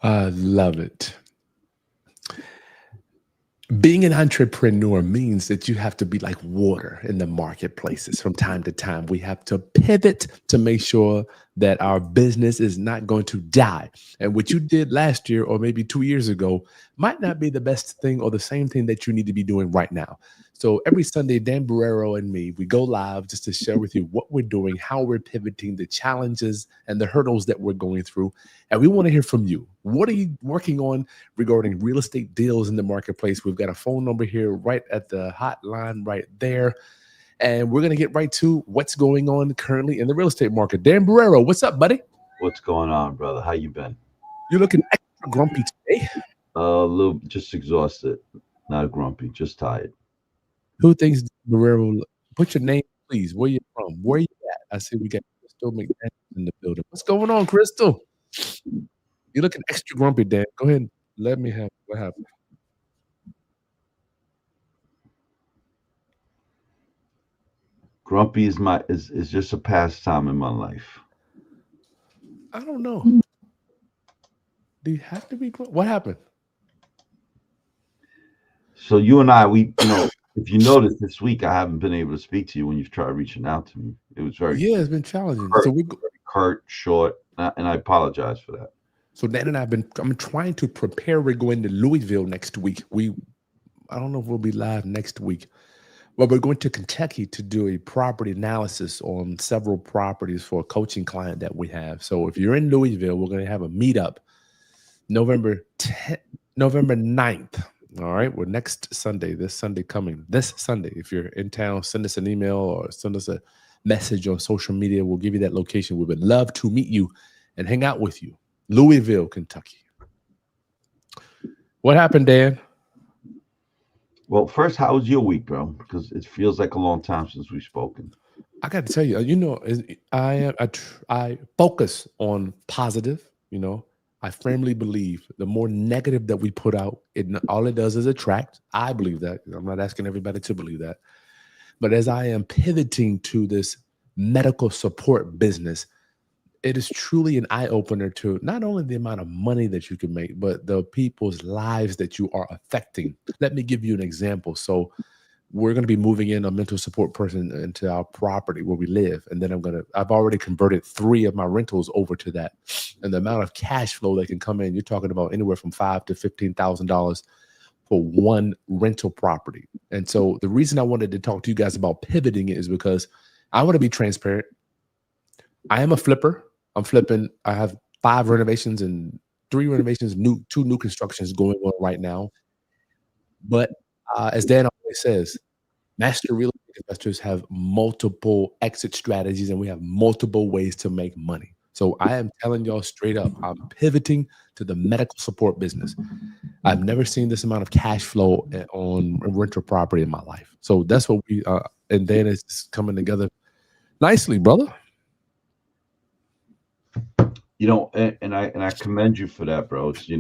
I love it. Being an entrepreneur means that you have to be like water in the marketplaces from time to time. We have to pivot to make sure that our business is not going to die. And what you did last year or maybe 2 years ago might not be the best thing or the same thing that you need to be doing right now. So every Sunday, Dan Borrero and me, we go live just to share with you what we're doing, how we're pivoting, the challenges and the hurdles that we're going through. And we want to hear from you. What are you working on regarding real estate deals in the marketplace? We've got a phone number here right at the hotline right there. And we're going to get right to what's going on currently in the real estate market. Dan Borrero, what's up, buddy? What's going on, brother? How you been? You're looking extra grumpy today. A little, just exhausted, not grumpy, just tired. Who thinks Borrero? Put your name, please. Where you from? Where you at? I see we got Crystal McDaniel in the building. What's going on, Crystal? You're looking extra grumpy, Dan. Go ahead and let me have what happened. Grumpy is just a pastime in my life. I don't know. Do you have to be grumpy? What happened? So you and I, if you notice this week, I haven't been able to speak to you when you've tried reaching out to me. It was very Yeah, it's been challenging. curt, So we curt, short, and I apologize for that. So Dan and I'm trying to prepare. We're going to Louisville next week. I don't know if we'll be live next week, but we're going to Kentucky to do a property analysis on several properties for a coaching client that we have. So if you're in Louisville, we're going to have a meetup November 10th, November 9th. All right. Well, next Sunday, this Sunday, if you're in town, send us an email or send us a message on social media. We'll give you that location. We would love to meet you and hang out with you. Louisville, Kentucky. What happened, Dan? Well, first, how was your week, bro? Because it feels like a long time since we've spoken. I got to tell you, I focus on positive. I firmly believe the more negative that we put out, all it does is attract. I believe that. I'm not asking everybody to believe that. But as I am pivoting to this medical support business, it is truly an eye opener to not only the amount of money that you can make, but the people's lives that you are affecting. Let me give you an example. So, we're going to be moving in a mental support person into our property where we live. And then I've already converted 3 of my rentals over to that. And the amount of cash flow that can come in, you're talking about anywhere from $5,000 to $15,000 for one rental property. And so the reason I wanted to talk to you guys about pivoting is because I want to be transparent. I am a flipper. I'm flipping. I have 5 renovations and 3 renovations, 2 new constructions going on right now. But as Dan always says, master real estate investors have multiple exit strategies and we have multiple ways to make money. So I am telling y'all straight up, I'm pivoting to the medical support business. I've never seen this amount of cash flow on a rental property in my life. So that's what and then it's coming together nicely, brother. And I commend you for that, bro. It's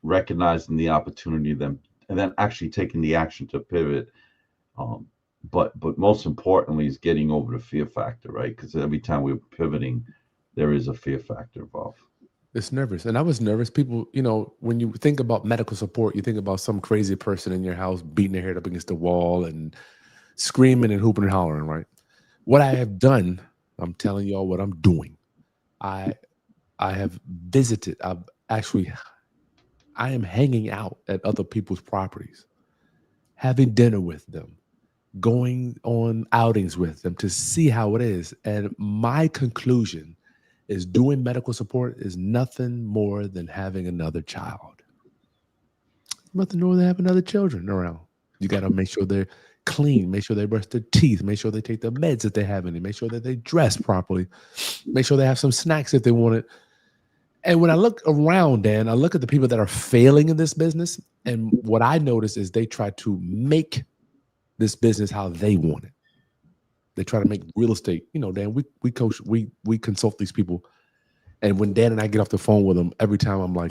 recognizing the opportunity, then actually taking the action to pivot. But most importantly is getting over the fear factor, right? Because every time we're pivoting, there is a fear factor involved. It's nervous. And I was nervous. People, when you think about medical support, you think about some crazy person in your house beating their head up against the wall and screaming and hooping and hollering, right? What I have done, I'm telling y'all what I'm doing. I have visited, I am hanging out at other people's properties, having dinner with them, going on outings with them to see how it is. And my conclusion is doing medical support is nothing more than having another child. Nothing more than having other children around. You got to make sure they're clean, make sure they brush their teeth, make sure they take the meds if they have any, make sure that they dress properly, make sure they have some snacks if they want it. And when I look around, Dan, I look at the people that are failing in this business. And what I notice is they try to make this business how they want it. They try to make real estate. Dan, we coach, we consult these people. And when Dan and I get off the phone with them, every time I'm like,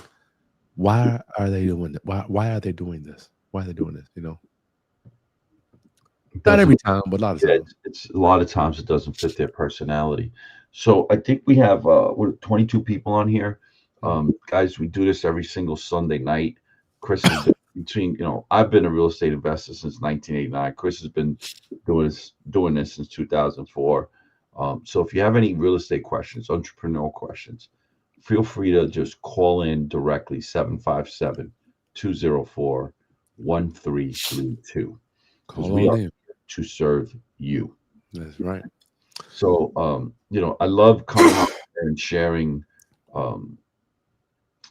why are they doing it? Why are they doing this? Why are they doing this? Not every time, but a lot of times. It's a lot of times it doesn't fit their personality. So I think we have we're 22 people on here. Guys, we do this every single Sunday night. Chris has been I've been a real estate investor since 1989. Chris has been doing this since 2004. So if you have any real estate questions, entrepreneurial questions, feel free to just call in directly 757-204-1332 because Call we on are in. here to serve you. That's right. So, I love coming out and sharing um,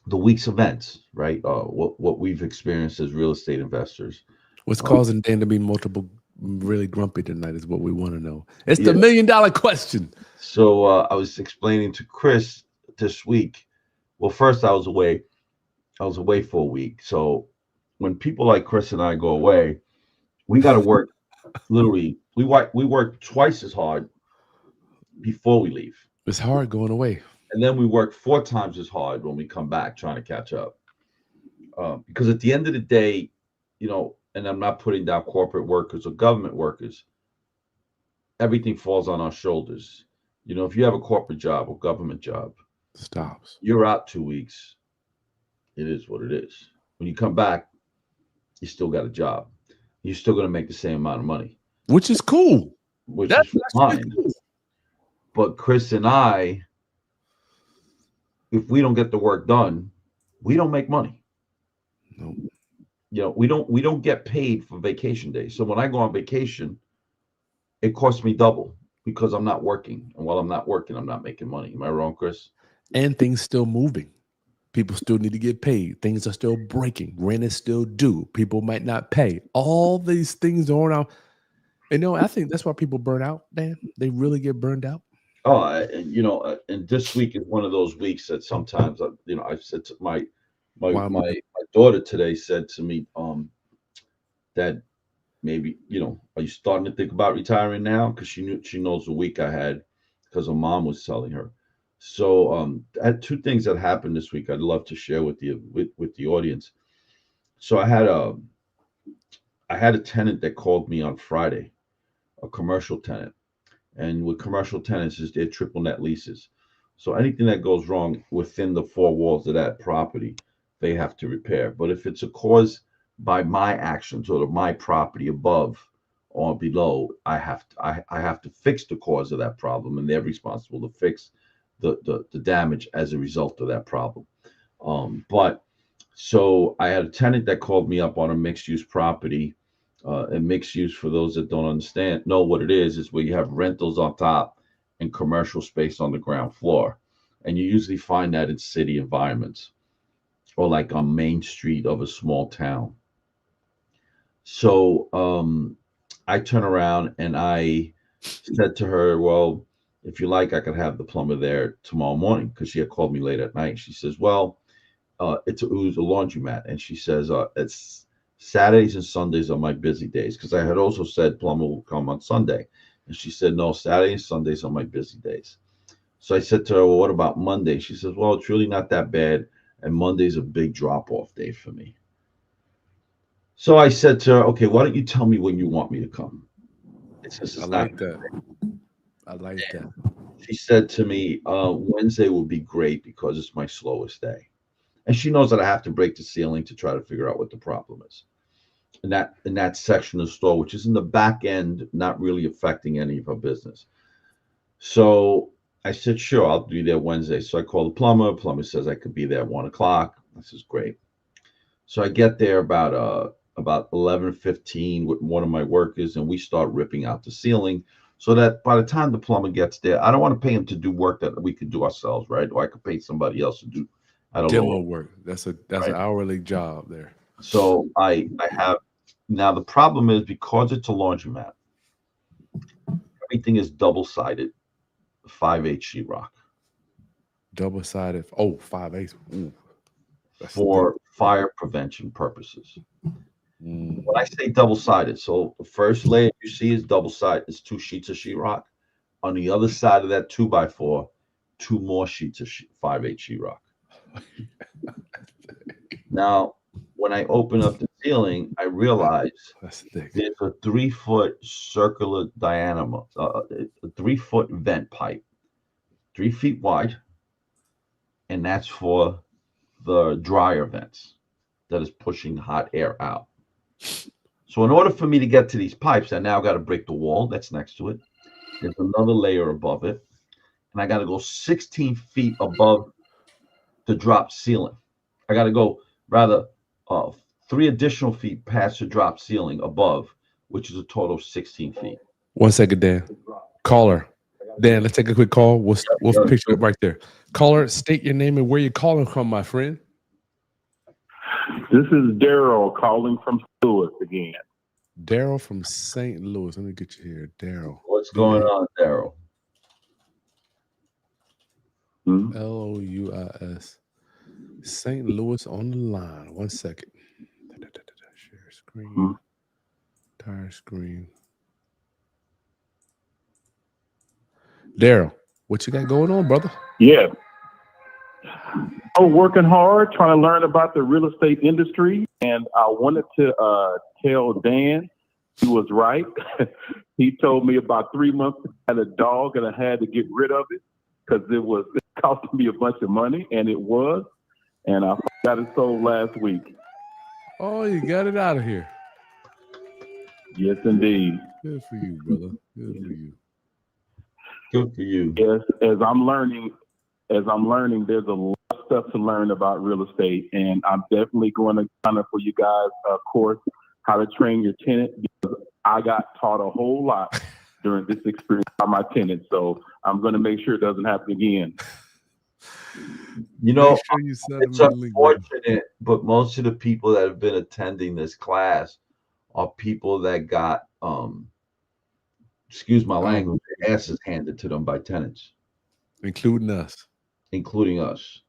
the week's events, right? What we've experienced as real estate investors. What's Um, causing Dan to be really grumpy tonight is what we want to know. It's the yeah. $1,000,000 question. So I was explaining to Chris this week. Well, first I was away. I was away for a week. So when people like Chris and I go away, we got to work. Literally, we work twice as hard before we leave, It's hard going away. and then we work 4 times as hard when we come back trying to catch up. Because at the end of the day, and I'm not putting down corporate workers or government workers, everything falls on our shoulders. If you have a corporate job or government job, Stops. you're out 2 weeks. It is what it is. When you come back, you still got a job. You're still going to make the same amount of money, Which is cool. which That's is actually fine. cool. But Chris and I, if we don't get the work done, we don't make money. No. We don't get paid for vacation days. So when I go on vacation, it costs me double because I'm not working. And while I'm not working, I'm not making money. Am I wrong, Chris? And things still moving. People still need to get paid. Things are still breaking. Rent is still due. People might not pay. All these things are on. I think that's why people burn out, Dan. They really get burned out. Oh, and this week is one of those weeks that sometimes, I've said to my Why am I my daughter today said to me, that maybe, are you starting to think about retiring now? Because she knows the week I had because her mom was telling her. So, I had 2 things that happened this week. I'd love to share with you with the audience. So I had a tenant that called me on Friday, a commercial tenant. And with commercial tenants, is they're triple net leases. So anything that goes wrong within the 4 walls of that property, they have to repair. But if it's a cause by my actions or my property above or below, I have to fix the cause of that problem, and they're responsible to fix the damage as a result of that problem. But so I had a tenant that called me up on a mixed use property. And mixed use, for those that don't know what it is where you have rentals on top and commercial space on the ground floor. And you usually find that in city environments or like on Main Street of a small town. So I turn around and I said to her, well, if you like, I could have the plumber there tomorrow morning, because she had called me late at night. She says, well, it was a laundromat. And she says, it's Saturdays and Sundays are my busy days, because I had also said plumber will come on Sunday. And she said, no, Saturday and Sundays are my busy days. So I said to her, well, what about Monday? She says, well, it's really not that bad. And Monday's a big drop off day for me. So I said to her, okay, why don't you tell me when you want me to come? It's I not. like that. I like that. She said to me, Wednesday will be great because it's my slowest day. And she knows that I have to break the ceiling to try to figure out what the problem is. In that section of the store, which is in the back end, not really affecting any of her business. So I said, sure, I'll be there Wednesday. So I call the plumber. Plumber says I could be there at 1 o'clock. I says, great. So I get there about 11:15 with one of my workers, and we start ripping out the ceiling, so that by the time the plumber gets there, I don't want to pay him to do work that we could do ourselves, right? Or I could pay somebody else to do at a Demo lower, work. That's an right? hourly job there. So I have now, the problem is, because it's a laundromat, everything is double-sided 5/8 sheetrock Double sided. Oh, 5/8. Ooh, that's thick. for fire prevention purposes. Mm. When I say double-sided, so the first layer you see is double-sided. It's 2 sheets of sheetrock. On the other side of that 2x4, 2 more sheets of 5/8 sheetrock. Now, when I open up the ceiling, I realize That's thick. there's a 3-foot circular diameter, a 3-foot vent pipe, 3 feet wide, and that's for the dryer vents that is pushing hot air out. So in order for me to get to these pipes, I now got to break the wall that's next to it. There's another layer above it, and I got to go 16 feet above the drop ceiling. I got to go rather 3 additional feet past the drop ceiling above, which is a total of 16 feet. 1 second, Dan. Caller. Dan, let's take a quick call. We'll picture it right there. Caller, state your name and where you're calling from, my friend. This is Daryl calling from Louis again. Daryl from St. Louis. Let me get you here, Daryl. What's going on, Daryl? Louis. St. Louis on the line. 1 second. Share screen. Entire screen. Daryl, what you got going on, brother? Yeah. I'm working hard, trying to learn about the real estate industry, and I wanted to tell Dan he was right. He told me about 3 months ago I had a dog and I had to get rid of it because it costing me a bunch of money, and it was, and I got it sold last week. Oh, you got it out of here. Yes, indeed. Good for you, brother. Good for you. Good for you. Yes, as I'm learning, there's a lot of stuff to learn about real estate, and I'm definitely going to sign up for you guys' course, how to train your tenant, because I got taught a whole lot during this experience by my tenants. So I'm going to make sure it doesn't happen again. You know, sure you it's unfortunate, but most of the people that have been attending this class are people that got, excuse my language, their asses handed to them by tenants. Including us.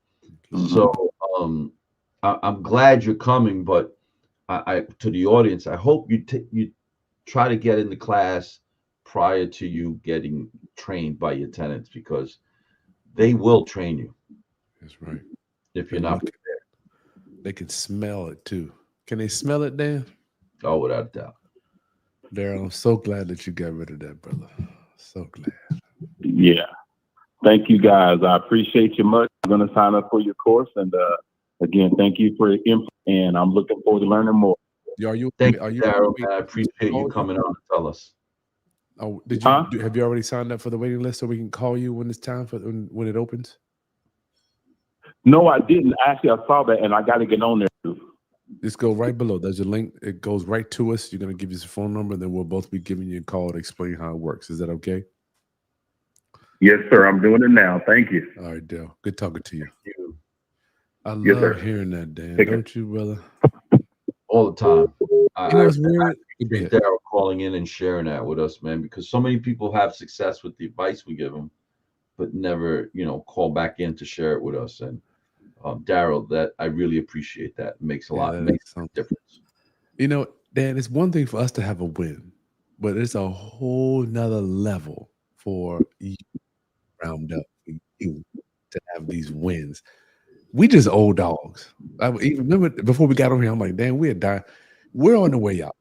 So I'm glad you're coming, but I to the audience, I hope you try to get in the class prior to you getting trained by your tenants, because they will train you. That's right. If you're not prepared. They can smell it too. Can they smell it, Dan? Oh, without a doubt. Daryl, I'm so glad that you got rid of that, brother. So glad. Yeah. Thank you, guys. I appreciate you much. I'm going to sign up for your course. And again, thank you for your input. And I'm looking forward to learning more. Thank you, Daryl. I appreciate you coming on to tell us. Oh, did you have you already signed up for the waiting list so we can call you when it's time for when it opens? No, I didn't. Actually, I saw that, and I got to get on there too. Just go right below. There's a link. It goes right to us. You're going to give us a phone number, and then we'll both be giving you a call to explain how it works. Is that okay? Yes, sir. I'm doing it now. Thank you. All right, Dale. Good talking to you. I Yes, love sir. hearing that, Dan. Take Don't you, brother? All the time. You know what's weird? I appreciate Daryl calling in and sharing that with us, man, because so many people have success with the advice we give them, but never, call back in to share it with us. And Daryl, that I really appreciate that. It makes makes a difference. Dan, it's one thing for us to have a win, but it's a whole nother level for you round up for you to have these wins. We just old dogs. I even remember before we got on here, I'm like, Dan, we're dying. We're on the way out.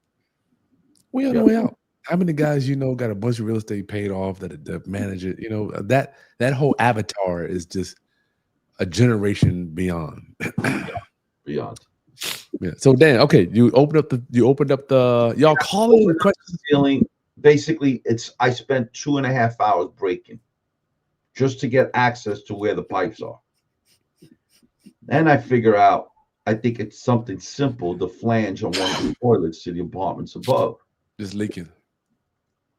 We're on the way out. How many guys got a bunch of real estate paid off that manage it? That whole avatar is just a generation beyond. Beyond. Yeah. So Dan, okay, you opened up the y'all calling the question ceiling. Basically, I spent 2.5 hours breaking just to get access to where the pipes are. And I figure out, I think it's something simple, the flange on one of the toilets to the apartments above. Just leaking.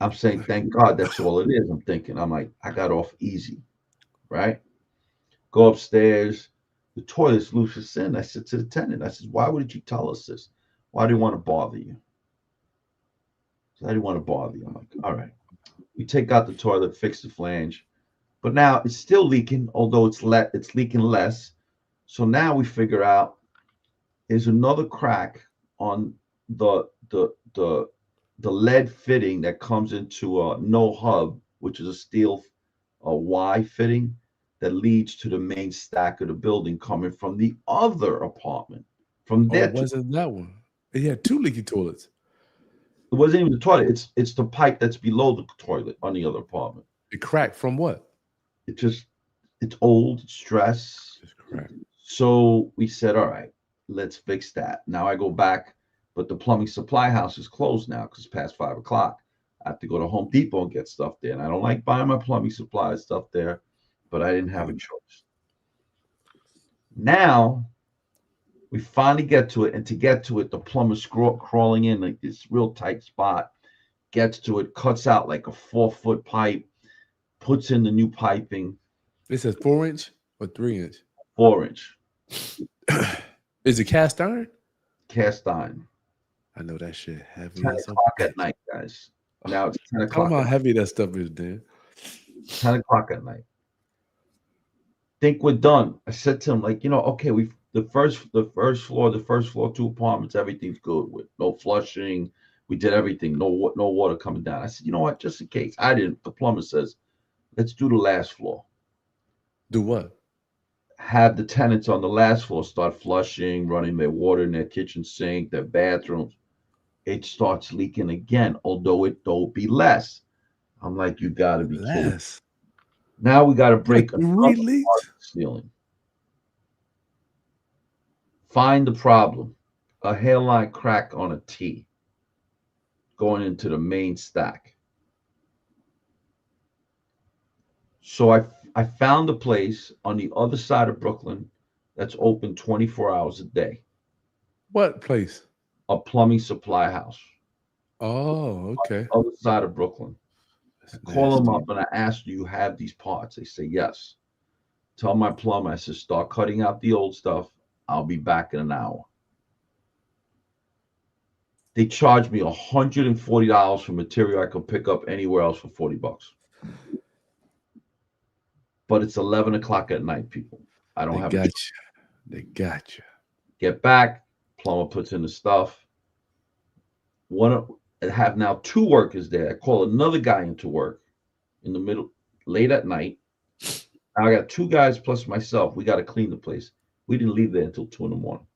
I'm saying, thank God that's all it is. I'm like, I got off easy, right? Go upstairs. The toilet's loose as sin. I said to the tenant, I said, why would you tell us this? Why do you want to bother you? I didn't want to bother you. I'm like, all right. We take out the toilet, fix the flange. But now it's still leaking, although it's leaking less. So now we figure out there's another crack on the lead fitting that comes into a no hub, which is a steel Y fitting that leads to the main stack of the building coming from the other apartment. From there, it wasn't that one. It had 2 leaky toilets. It wasn't even the toilet. It's the pipe that's below the toilet on the other apartment. It cracked from what? It's old, stress. Just Right. So we said, all right, let's fix that. Now I go back, but the plumbing supply house is closed now because it's past 5 o'clock. I have to go to Home Depot and get stuff there. And I don't like buying my plumbing supply stuff there, but I didn't have a choice. Now we finally get to it. And to get to it, the plumber's crawling in like this real tight spot, gets to it, cuts out like a 4-foot pipe, puts in the new piping. It says 4-inch or 3-inch. 4-inch. Is it cast iron? Cast iron. I know that shit heavy. 10 o'clock at night, guys. Now it's 10 Tell o'clock. them how heavy that stuff is, Dan. 10 o'clock at night. Think we're done. I said to him, like, okay, the first floor, 2 apartments, everything's good with no flushing. We did everything, no water coming down. I said, you know what, just in case. The plumber says, let's do the last floor. Do what? Have the tenants on the last floor start flushing, running their water in their kitchen sink, their bathrooms. It starts leaking again, although it'll be less. I'm like, you got to be kidding. Now we got to break a ceiling. Find the problem. A hairline crack on a T going into the main stack. So I found a place on the other side of Brooklyn that's open 24 hours a day. What place? A plumbing supply house. Oh, okay. On the other side of Brooklyn. Call them up and I ask, do you have these parts? They say yes. Tell my plumber, I said, start cutting out the old stuff. I'll be back in an hour. They charged me $140 for material I could pick up anywhere else for $40. But it's 11 o'clock at night, people. I don't have. They got you. Get back. Plumber puts in the stuff. I have now 2 workers there. I call another guy into work in the middle, late at night. Now I got 2 guys plus myself. We got to clean the place. We didn't leave there until 2 in the morning.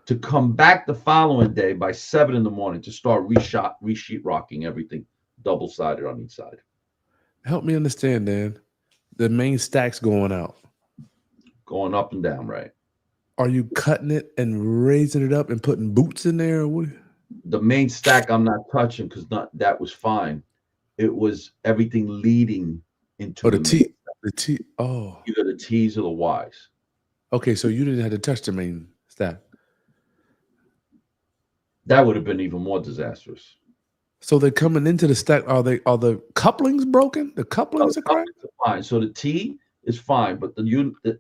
To come back the following day by 7 in the morning to start resheet rocking everything, double-sided on each side. Help me understand, Dan. The main stack's going out. Going up and down, right? Are you cutting it and raising it up and putting boots in there? Or what? The main stack I'm not touching because that was fine. It was everything leading into the T. The T. Oh, either the T's or the Y's. Okay, so you didn't have to touch the main stack. That would have been even more disastrous. So they're coming into the stack. Are the couplings broken? The couplings are cracked? Fine. So the T is fine, but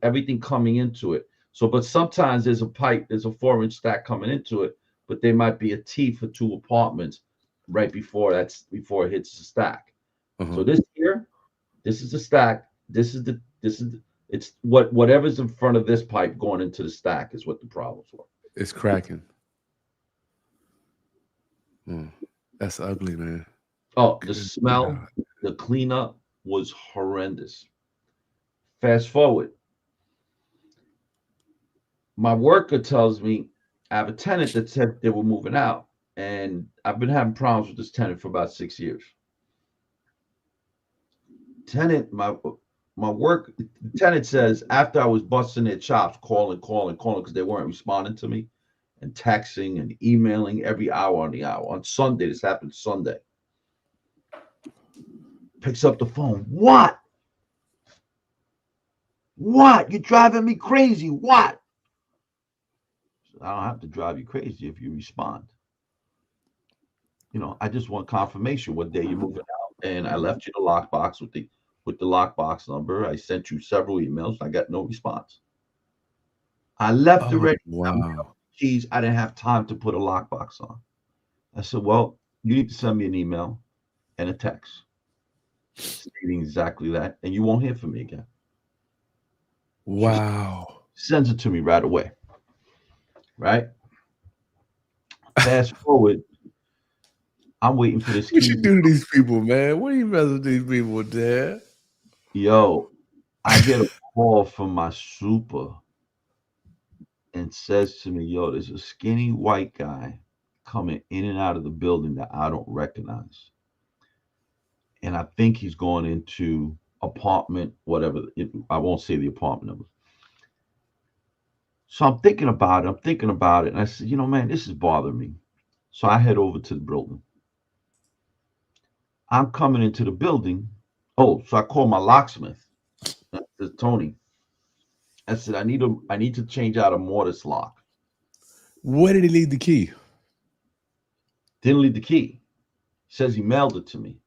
everything coming into it. So, but sometimes there's a 4-inch stack coming into it, but there might be a T for 2 apartments right before it hits the stack. So this is the stack. It's whatever's in front of this pipe going into the stack is what the problems were. It's cracking. That's ugly, man. Oh, the smell, the cleanup was horrendous. Fast forward. My worker tells me I have a tenant that said they were moving out, and I've been having problems with this tenant for about 6 years. The tenant says after I was busting their chops, calling because they weren't responding to me, and texting and emailing every hour on the hour. On Sunday, this happened Sunday. Picks up the phone. What? You're driving me crazy. What? I don't have to drive you crazy if you respond. I just want confirmation what day you're moving out. And I left you the lockbox with the lockbox number. I sent you several emails. I got no response. I left already. Wow. Keys. I didn't have time to put a lockbox on. I said, well, you need to send me an email and a text stating exactly that, and you won't hear from me again. Wow. Sends it to me right away. Right? Fast forward. I'm waiting for this. What you do to these people, man? What are you messing with these people, Dad? Yo, I get a call from my super and says to me, yo, there's a skinny white guy coming in and out of the building that I don't recognize. And I think he's going into apartment, whatever. I won't say the apartment number. So I'm thinking about it. And I said, you know, man, this is bothering me. So I head over to the building. I'm coming into the building. Oh, so I call my locksmith. I said, Tony, I said, I need to change out a mortise lock. Where did he leave the key? Didn't leave the key. He says he mailed it to me.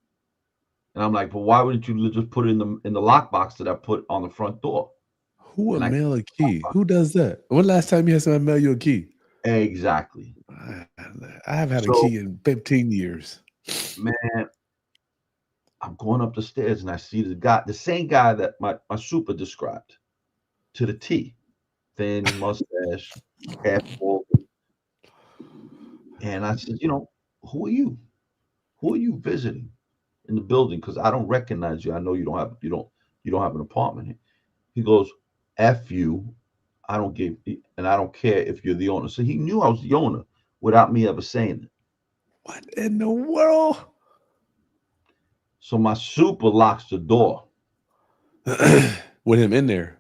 And I'm like, but why wouldn't you just put it in the lockbox that I put on the front door? Who would And mail a key? Who does that? When last time you had somebody mail you a key? Exactly. I have had a So, key in 15 years. man, I'm going up the stairs and I see the same guy that my super described to the T. Thin mustache, half bald. And I said, you know, who are you? Who are you visiting in the building? Because I don't recognize you. I know you don't have an apartment here. He goes, F you. I don't give, and I don't care if you're the owner. So he knew I was the owner without me ever saying it. What in the world? So my super locks the door. With him in there.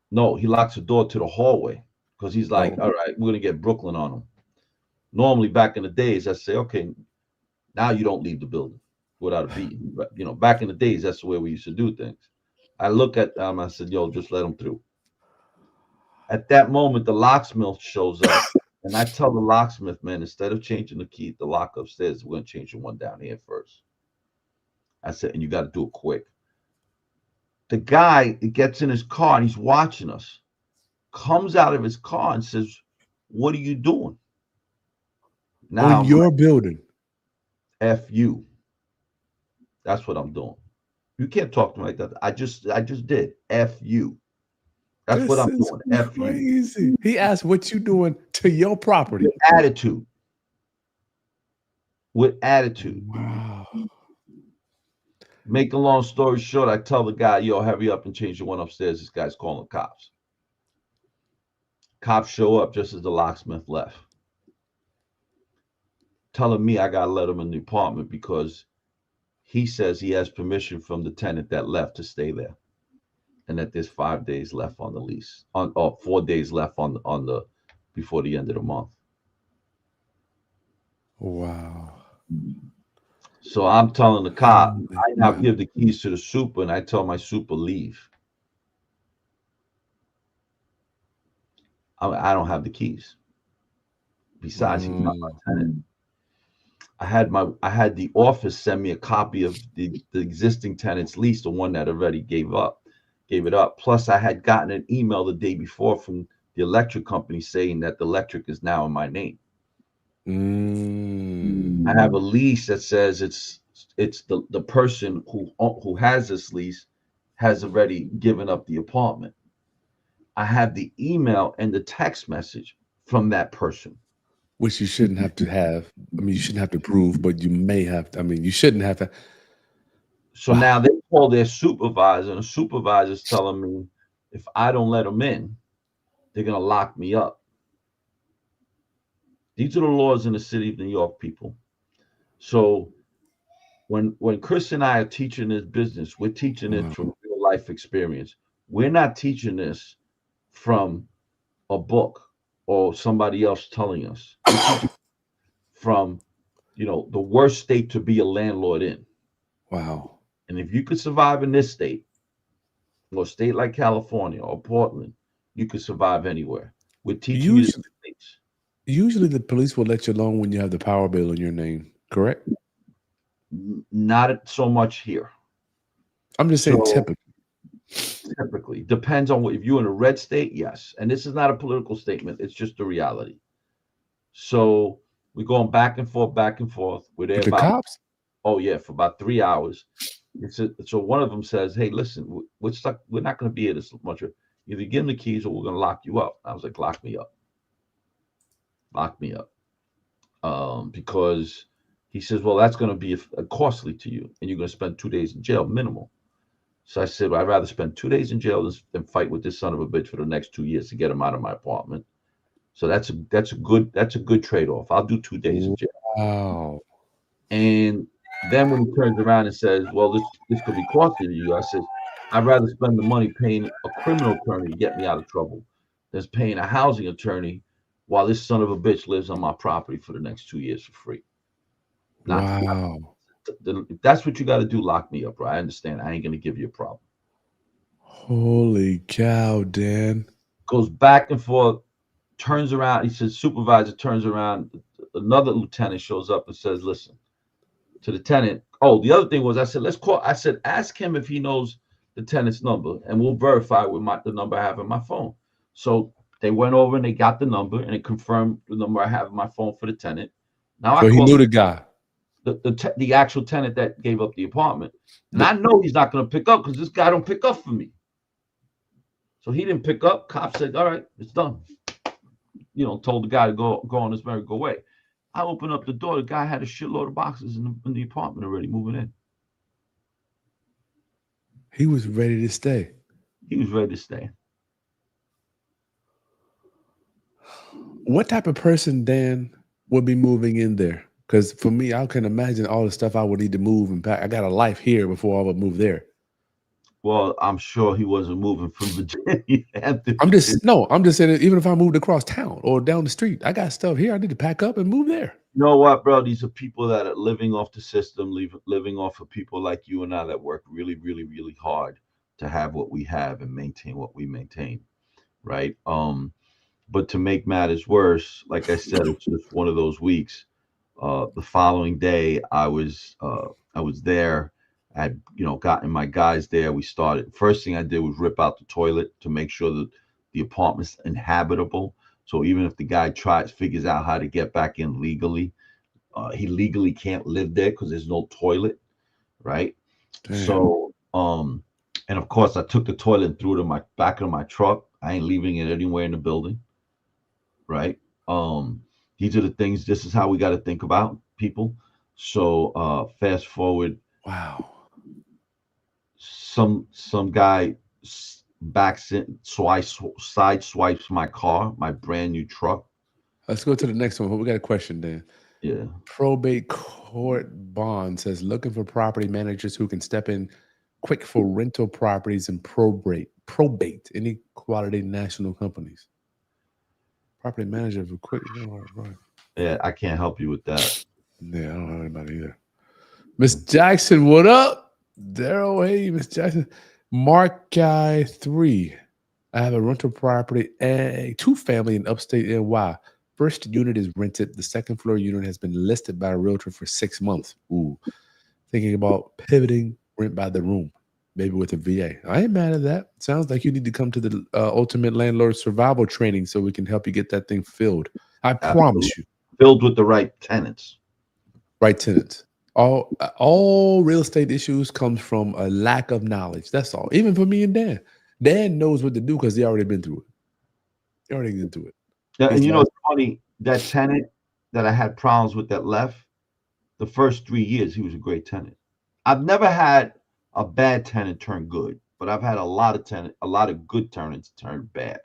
No, he locks the door to the hallway because he's like, all right, we're going to get Brooklyn on him. Normally, back in the days, I say, okay, now you don't leave the building without a beating. But, you know, back in the days, that's the way we used to do things. I look at them, I said, yo, just let him through. At that moment, the locksmith shows up. And I tell the locksmith, man, instead of changing the lock upstairs, we're going to change the one down here first. I said, and you got to do it quick. The guy gets in his car and he's watching us, comes out of his car and says, what are you doing? Now on your building. F you. That's what I'm doing. You can't talk to me like that. I just did. F you. That's what I'm doing. F crazy. you. He asked what you doing to your property. With attitude. With attitude. Wow. Make a long story short, I tell the guy, yo, hurry up and change the one upstairs. This guy's calling cops. Cops show up just as the locksmith left. Telling me I got to let him in the apartment because he says he has permission from the tenant that left to stay there. And that there's 5 days left on the lease, or 4 days left on the before the end of the month. Wow. So I'm telling the cop, I now give the keys to the super, and I tell my super leave. I don't have the keys. Besides, he's not my tenant. I had the office send me a copy of the existing tenant's lease, the one that already gave it up. Plus, I had gotten an email the day before from the electric company saying that the electric is now in my name. I have a lease that says it's the person who has this lease has already given up the apartment. I have the email and the text message from that person. Which you shouldn't have to have. I mean, you shouldn't have to prove, but you may have to. I mean, you shouldn't have to. So now they call their supervisor, and the supervisor's telling me if I don't let them in, they're going to lock me up. These are the laws in the city of New York, people. So when Chris and I are teaching this business, we're teaching it from real life experience. We're not teaching this from a book or somebody else telling us. From, the worst state to be a landlord in. Wow. And if you could survive in this state, or a state like California or Portland, you could survive anywhere. We're teaching you these things. Usually the police will let you alone when you have the power bill in your name, correct? Not so much here. I'm just saying typically. Typically. Depends on if you're in a red state, yes. And this is not a political statement. It's just the reality. So we're going back and forth. We're there With the cops? Oh, yeah, for about 3 hours. So one of them says, hey, listen, we're stuck. We're not going to be here this much. Either give them the keys or we're going to lock you up. I was like, lock me up. Lock me up. Because he says, well, that's going to be costly to you. And you're going to spend 2 days in jail, minimal. So I said, well, I'd rather spend 2 days in jail than fight with this son of a bitch for the next 2 years to get him out of my apartment. So that's a good trade-off. I'll do 2 days in jail. Wow. And then when he turns around and says, well, this could be costly to you, I said, I'd rather spend the money paying a criminal attorney to get me out of trouble that's paying a housing attorney while this son of a bitch lives on my property for the next 2 years for free. Wow. If that's what you got to do, lock me up, bro. I understand. I ain't gonna give you a problem. Holy cow, Dan. Goes back and forth, turns around. He says, supervisor turns around. Another lieutenant shows up and says, listen, to the tenant. Oh, the other thing was, I said, let's call. I said, ask him if he knows the tenant's number, and we'll verify with the number I have on my phone. So they went over and they got the number, and it confirmed the number I have on my phone for the tenant. Now So I he call knew the guy. the actual tenant that gave up the apartment, and I know he's not going to pick up because this guy don't pick up for me. So he didn't pick up. Cop said, all right, it's done. Told the guy to go on his merry, go away. I opened up the door. The guy had a shitload of boxes in the apartment already moving in. He was ready to stay. He was ready to stay. What type of person, Dan, would be moving in there? Because for me, I can imagine all the stuff I would need to move and pack. I got a life here before I would move there. Well, I'm sure he wasn't moving from Virginia. I'm just saying, even if I moved across town or down the street, I got stuff here. I need to pack up and move there. You know what, bro? These are people that are living off the system, living off of people like you and I that work really, really, really hard to have what we have and maintain what we maintain, right? But to make matters worse, like I said, it's just one of those weeks. The following day, I was there. I had, gotten my guys there. We started. First thing I did was rip out the toilet to make sure that the apartment's inhabitable. So even if the guy figures out how to get back in legally, he legally can't live there because there's no toilet, right? Damn. So, and of course, I took the toilet and threw it in my back of my truck. I ain't leaving it anywhere in the building, right? These are the things. This is how we got to think about people. So, fast forward. Wow. Some guy backs in, side swipes my car, my brand new truck. Let's go to the next one. We got a question, Dan. Yeah. Probate court bond says looking for property managers who can step in quick for rental properties and probate any quality national companies. Property manager for quick. Yeah, I can't help you with that. Yeah, I don't know anybody either. Miss Jackson, what up? Daryl, hey, Miss Jackson. Mark Guy 3. I have a rental property and a 2-family in upstate NY. First unit is rented. The second floor unit has been listed by a realtor for 6 months. Ooh. Thinking about pivoting rent by the room, maybe with a VA. I ain't mad at that. Sounds like you need to come to the Ultimate Landlord Survival Training so we can help you get that thing filled. I promise you. Filled with the right tenants. Right tenants. All real estate issues comes from a lack of knowledge. That's all. Even for me and Dan. Dan knows what to do because he already been through it. He already been through it. Yeah, and it's funny, that tenant that I had problems with that left, the first 3 years, he was a great tenant. I've never had a bad tenant turn good, but I've had a lot of good tenants turn bad.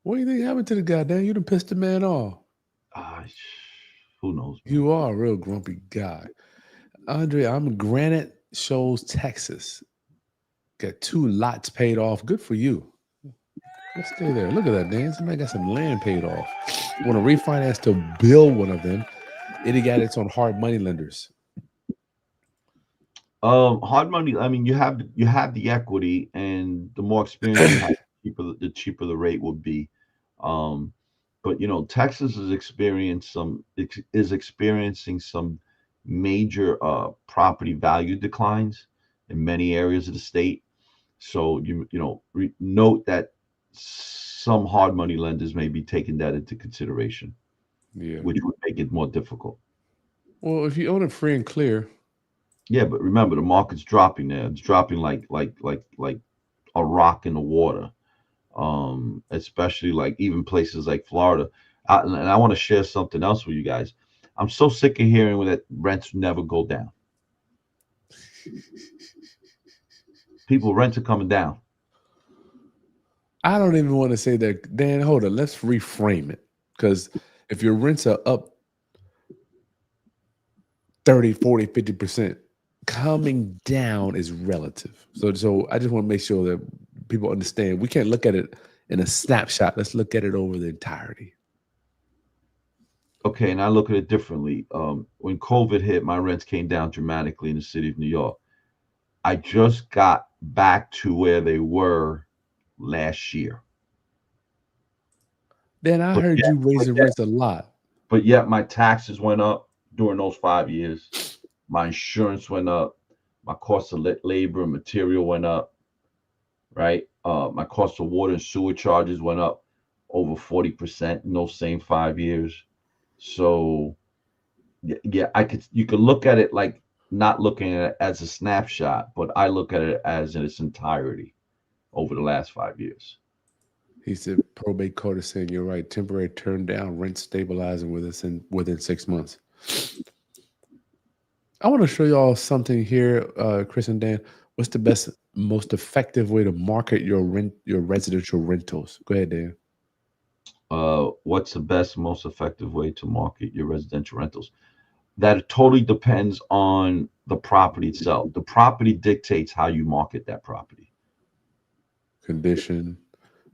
What do you think happened to the guy, Dan? You done pissed the man off. Who knows? Man. You are a real grumpy guy. Andre, I'm in Granite Shoals, Texas. Got 2 lots paid off. Good for you. Let's stay there. Look at that, Dan. Somebody got some land paid off. Want to refinance to build one of them. It got its on hard money lenders. Hard money. I mean, you have the equity, and the more experience you have, the cheaper the rate would be. But Texas is experiencing some major property value declines in many areas of the state. So note that some hard money lenders may be taking that into consideration, which would make it more difficult. Well, if you own it free and clear. Yeah, but remember the market's dropping there. It's dropping like a rock in the water. Especially like even places like Florida. And I want to share something else with you guys. I'm so sick of hearing that rents never go down. People, rents are coming down. I don't even want to say that. Dan, hold on. Let's reframe it. Because if your rents are up 30, 40, 50%, coming down is relative. So I just want to make sure that people understand we can't look at it in a snapshot. Let's look at it over the entirety. Okay, and I look at it differently. When COVID hit, my rents came down dramatically in the city of New York. I just got back to where they were last year. Dan, I But heard yet, you raising rents a lot. but yet my taxes went up during those 5 years. My insurance went up. My cost of labor and material went up. Right. My cost of water and sewer charges went up over 40% in those same 5 years. So yeah, you could look at it like not looking at it as a snapshot, but I look at it as in its entirety over the last 5 years. He said probate court is saying you're right. Temporary turn down, rent stabilizing within 6 months. I want to show y'all something here, Chris and Dan. What's the best, most effective way to market your residential rentals? Go ahead, Dan. What's the best, most effective way to market your residential rentals? That totally depends on the property itself. The property dictates how you market that property. Condition,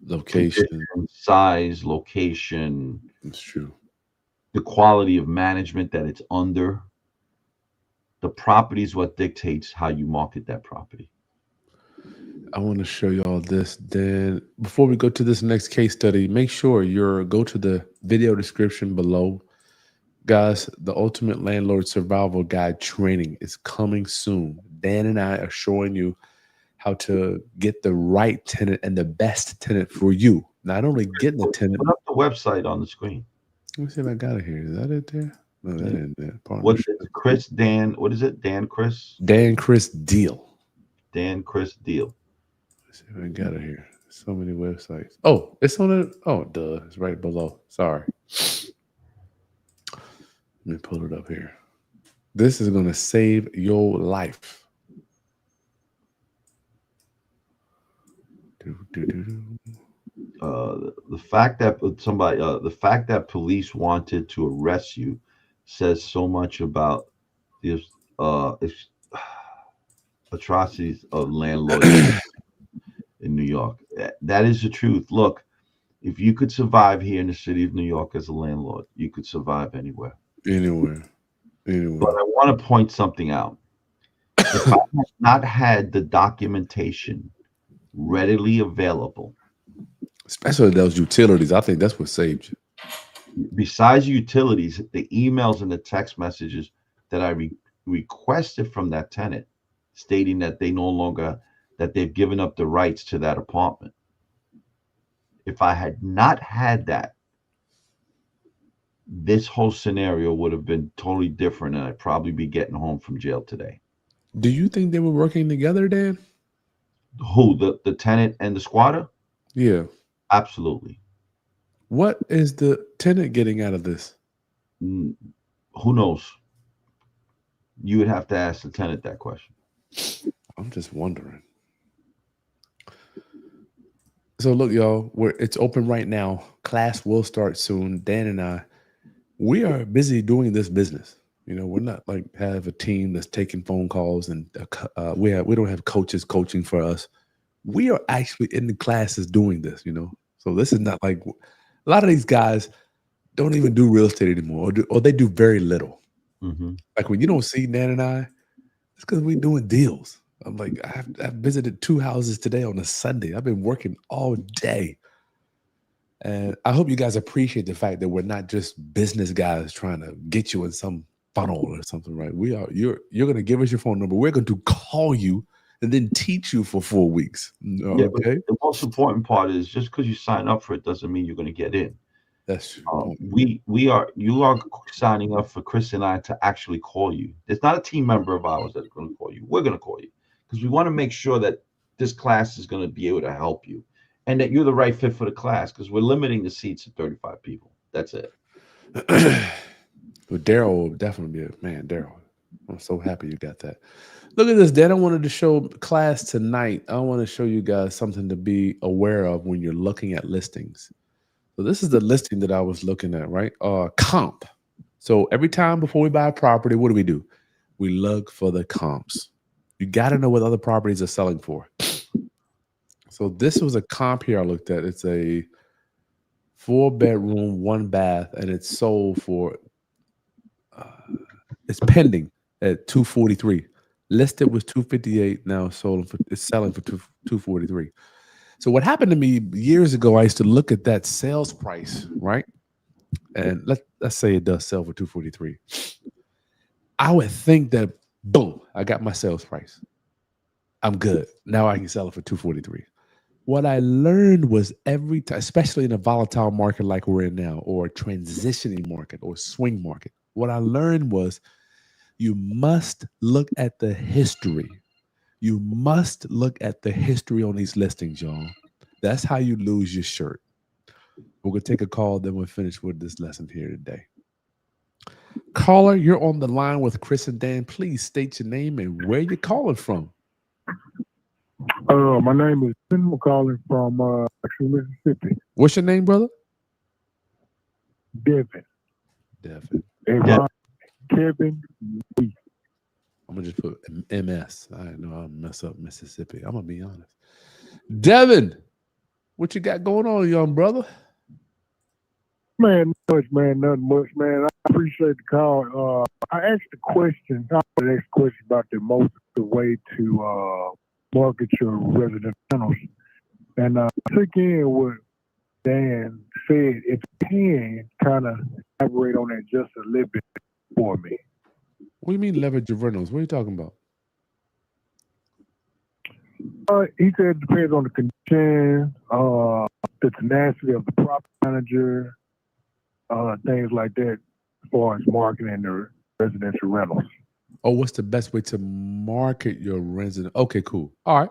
location. Size, location. It's true. The quality of management that it's under. The property is what dictates how you market that property. I want to show y'all this. Then before we go to this next case study, make sure go to the video description below. Guys, the Ultimate Landlord Survival Guide training is coming soon. Dan and I are showing you how to get the right tenant and the best tenant for you. Not only getting the tenant. Put up the website on the screen. Let me see if I got it here. Is that it there? No, that ain't there. What is it? Chris, Dan, what is it? Dan, Chris? Dan, Chris, Deal. Dan, Chris, Deal. Let's see if I got it here. So many websites. Oh, it's on it. Oh, duh. It's right below. Sorry. Let me pull it up here. This is going to save your life. The fact that police wanted to arrest you says so much about the atrocities of landlords in New York. That is the truth. Look, if you could survive here in the city of New York as a landlord, you could survive anywhere. Anywhere. But I want to point something out. If I had not had the documentation readily available, especially those utilities, I think that's what saved you. Besides utilities, the emails and the text messages that I requested from that tenant stating that they've given up the rights to that apartment. If I had not had that, this whole scenario would have been totally different, and I'd probably be getting home from jail today. Do you think they were working together, Dan? Who, the tenant and the squatter? Yeah. Absolutely. What is the tenant getting out of this? Who knows? You would have to ask the tenant that question. I'm just wondering. So look, y'all, it's open right now. Class will start soon. Dan and I, we are busy doing this business. You know, we're not like have a team that's taking phone calls and we don't have coaches coaching for us. We are actually in the classes doing this, you know. So this is not like a lot of these guys don't even do real estate anymore, or they do very little. Mm-hmm. Like when you don't see Dan and I, it's because we're doing deals. I'm like, I've visited 2 houses today on a Sunday. I've been working all day. And I hope you guys appreciate the fact that we're not just business guys trying to get you in some funnel or something, right? You're going to give us your phone number. We're going to call you and then teach you for 4 weeks. Yeah, okay. the most important part is just because you sign up for it doesn't mean you're going to get in. That's true. You are signing up for Chris and I to actually call you. There's not a team member of ours that's going to call you. We're going to call you because we want to make sure that this class is going to be able to help you and that you're the right fit for the class, because we're limiting the seats to 35 people. That's it. Well, Daryl will definitely be Daryl. I'm so happy you got that. Look at this, Dan. I wanted to show class tonight. I want to show you guys something to be aware of when you're looking at listings. So this is the listing that I was looking at, right? Comp. So every time before we buy a property, what do? We look for the comps. You got to know what other properties are selling for. So this was a comp here I looked at. It's a 4-bedroom, 1 bath, and it's sold for uh, it's pending at 243. Listed was 258. Now sold for it's selling for 243. So what happened to me years ago? I used to look at that sales price, right? And let's say it does sell for 243. I would think that boom, I got my sales price. I'm good. Now I can sell it for 243. What I learned was every time, especially in a volatile market like we're in now, or a transitioning market or swing market, what I learned was you must look at the history. You must look at the history on these listings, y'all. That's how you lose your shirt. We're going to take a call, then we'll finish with this lesson here today. Caller, you're on the line with Chris and Dan. Please state your name and where you're calling from. My name is Ben. I'm calling from Mississippi. What's your name, brother? Devin. Devin. Everybody, Kevin. I'm gonna just put MS. I know I'll mess up Mississippi. I'm gonna be honest. Devin, what you got going on, young brother? Man, nothing much, man. I appreciate the call. I asked the question. I asked a question about the way to market your residential rentals, and I took in what Dan said. If you can kind of elaborate on that just a little bit for me. What do you mean leverage your rentals? What are you talking about? He said it depends on the condition, the tenacity of the property manager, things like that, as far as marketing the residential rentals. Oh, what's the best way to market your resident? Okay, cool. All right.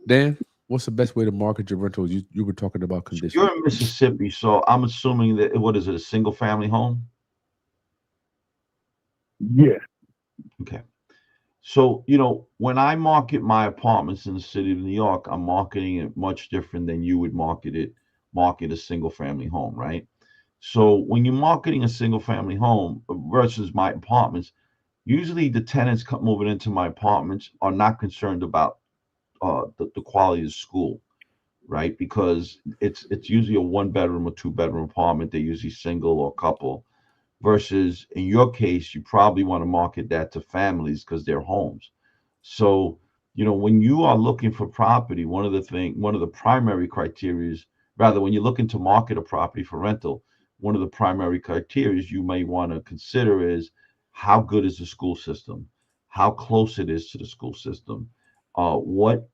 Dan, what's the best way to market your rentals? You were talking about conditions. You're in Mississippi, so I'm assuming that what is it, a single family home? Yes. Okay. So, when I market my apartments in the city of New York, I'm marketing it much different than you would market a single family home, right? So when you're marketing a single family home versus my apartments, usually the tenants moving into my apartments are not concerned about the quality of the school, right? Because it's usually a 1-bedroom or 2-bedroom apartment. They're usually single or couple. Versus in your case, you probably want to market that to families because they're homes. So, when you are looking for property, one of the primary criteria is, rather, when you're looking to market a property for rental, one of the primary criteria you may want to consider is how good is the school system, how close it is to the school system, what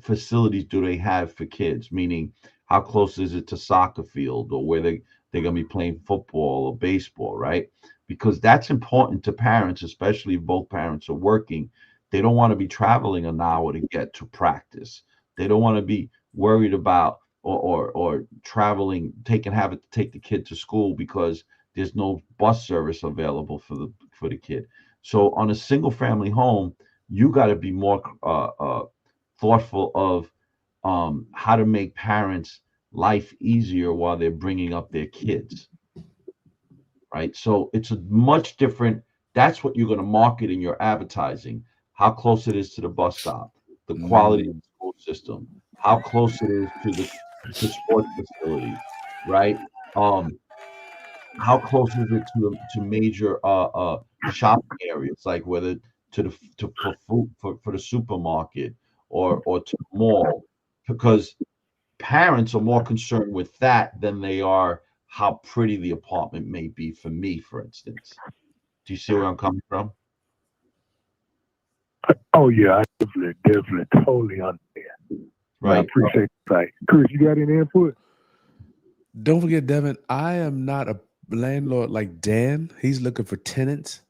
facilities do they have for kids, meaning how close is it to soccer field or where they're going to be playing football or baseball, right? Because that's important to parents, especially if both parents are working. They don't want to be traveling an hour to get to practice. They don't want to be worried about or traveling, having to take the kid to school because there's no bus service available for the kid. So on a single family home, you got to be more thoughtful of how to make parents' life easier while they're bringing up their kids, right? So it's a much different. That's what you're going to market in your advertising: how close it is to the bus stop, the quality of the school system, how close it is to sports facilities, right? How close is it to major shopping areas, like whether for food for the supermarket or to the mall, because parents are more concerned with that than they are how pretty the apartment may be for me, for instance. Do you see where I'm coming from? Oh yeah, I definitely, totally understand. Right. I appreciate that. Chris, you got any input? Don't forget, Devin, I am not a landlord like Dan. He's looking for tenants.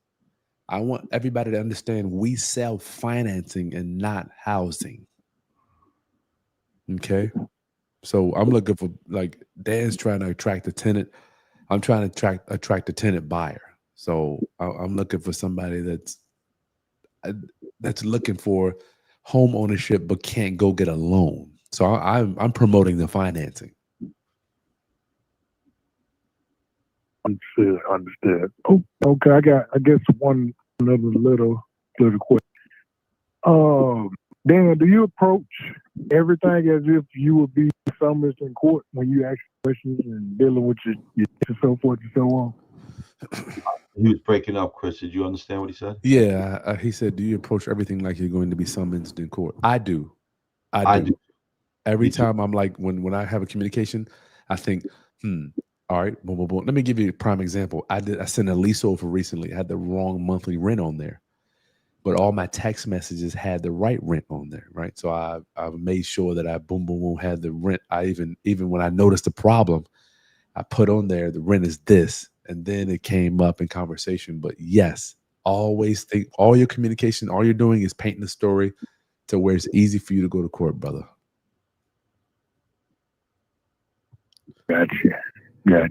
I want everybody to understand we sell financing and not housing. Okay? So I'm looking for, like, Dan's trying to attract a tenant. I'm trying to attract a tenant buyer. So I'm looking for somebody that's looking for home ownership but can't go get a loan. So I'm promoting the financing. Understood. Oh, okay. I guess one another little question. Dan, do you approach everything as if you would be summoned in court when you ask questions and dealing with your and so forth and so on? He was breaking up, Chris. Did you understand what he said? Yeah, he said, "Do you approach everything like you're going to be summoned in court?" I do. I do. Every Me too. time I'm like, when I have a communication, I think, all right, boom, boom, boom. Let me give you a prime example. I sent a lease over recently. I had the wrong monthly rent on there, but all my text messages had the right rent on there, right? So I made sure that I boom, boom, boom had the rent. I even when I noticed the problem, I put on there the rent is this, and then it came up in conversation. But yes, always think all your communication, all you're doing is painting the story to where it's easy for you to go to court, brother. Gotcha. Okay.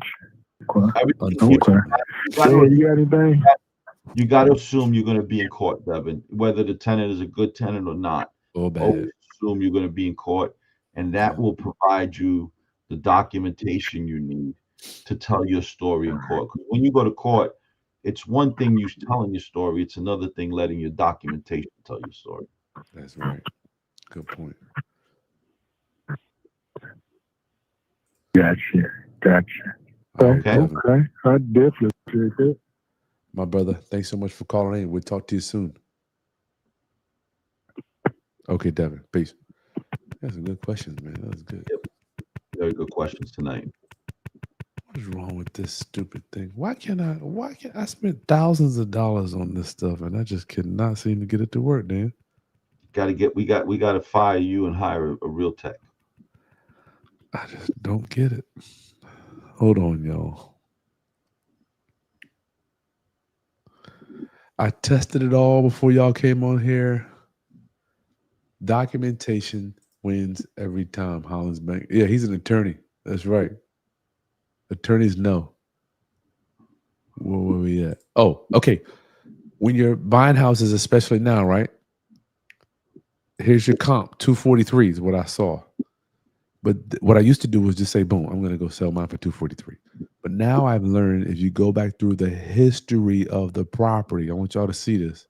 Unfortunately. Dan, you got anything? You got to assume you're going to be in court, Devin, whether the tenant is a good tenant or not. Or bad. Always assume you're going to be in court, and that will provide you the documentation you need to tell your story in court. 'Cause when you go to court, it's one thing you telling your story; it's another thing letting your documentation tell your story. That's right. Good point. Gotcha. All right, Okay. Devin. Okay. I definitely appreciate that. My brother, thanks so much for calling in. We'll talk to you soon. Okay, Devin. Peace. That's some good questions, man. That was good. Very good questions tonight. What is wrong with this stupid thing? Why can't I spend thousands of dollars on this stuff and I just cannot seem to get it to work, Dan? We got to fire you and hire a real tech. I just don't get it. Hold on, y'all. I tested it all before y'all came on here. Documentation wins every time. Hollins Bank. Yeah, he's an attorney. That's right. Attorneys know. Where were we at? Oh, okay. When you're buying houses, especially now, right? Here's your comp. 243 is what I saw. But what I used to do was just say, boom, I'm going to go sell mine for 243. But now I've learned if you go back through the history of the property, I want y'all to see this.